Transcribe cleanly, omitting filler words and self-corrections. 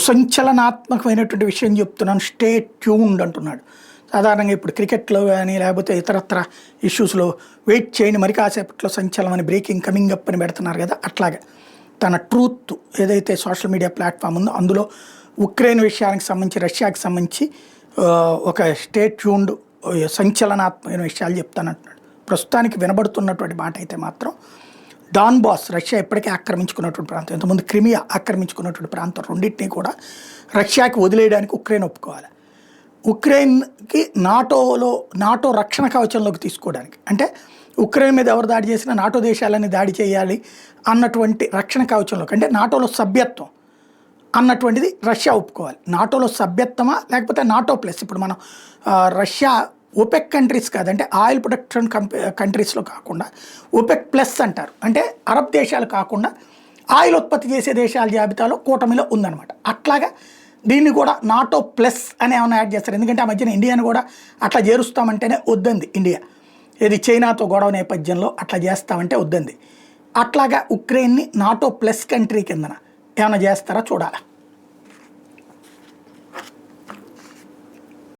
సంచలనాత్మకమైనటువంటి విషయం చెప్తున్నాను, stay tuned అంటున్నాడు. సాధారణంగా ఇప్పుడు క్రికెట్లో కానీ లేకపోతే ఇతరత్ర ఇష్యూస్లో వెయిట్ చేయండి మరి కాసేపట్లో సంచలనం అని బ్రేకింగ్ కమింగ్ అప్ అని పెడుతున్నారు కదా, అట్లాగే తన ట్రూత్ ఏదైతే సోషల్ మీడియా ప్లాట్ఫామ్ ఉందో అందులో ఉక్రెయిన్ విషయానికి సంబంధించి రష్యాకి సంబంధించి ఒక స్టే ట్యూన్డ్ సంచలనాత్మకమైన విషయాలు చెప్తానంటున్నాడు. ప్రస్తుతానికి వినబడుతున్నటువంటి మాట అయితే మాత్రం డాన్బాస్ రష్యా ఇప్పటికే ఆక్రమించుకున్నటువంటి ప్రాంతం, ఇంతకుముందు క్రిమియా ఆక్రమించుకున్నటువంటి ప్రాంతం, రెండింటినీ కూడా రష్యాకి వదిలేయడానికి ఉక్రెయిన్ ఒప్పుకోవాలి. ఉక్రెయిన్కి నాటో రక్షణ కవచంలోకి తీసుకోవడానికి, అంటే ఉక్రెయిన్ మీద ఎవరు దాడి చేసినా నాటో దేశాలని దాడి చేయాలి అన్నటువంటి రక్షణ కవచంలోకి, అంటే నాటోలో సభ్యత్వం అన్నటువంటిది రష్యా ఒప్పుకోవాలి. నాటోలో సభ్యత్వమా లేకపోతే నాటో ప్లస్, ఇప్పుడు మనం రష్యా ఓపెక్ కంట్రీస్ కాదంటే ఆయిల్ ప్రొడక్షన్ కంట్రీస్లో కాకుండా ఓపెక్ ప్లస్ అంటారు, అంటే అరబ్ దేశాలు కాకుండా ఆయిల్ ఉత్పత్తి చేసే దేశాల జాబితాలో కూటమిలో ఉందన్నమాట. అట్లాగా దీన్ని కూడా నాటో ప్లస్ అని ఏమైనా యాడ్ చేస్తారు, ఎందుకంటే ఆ మధ్యన ఇండియాని కూడా అట్లా చేరుస్తామంటేనే వద్దంది ఇండియా, ఇది చైనాతో గొడవ నేపథ్యంలో అట్లా చేస్తామంటే వద్దంది. అట్లాగా ఉక్రెయిన్ని నాటో ప్లస్ కంట్రీ కిందన ఏమైనా చేస్తారా చూడాలి.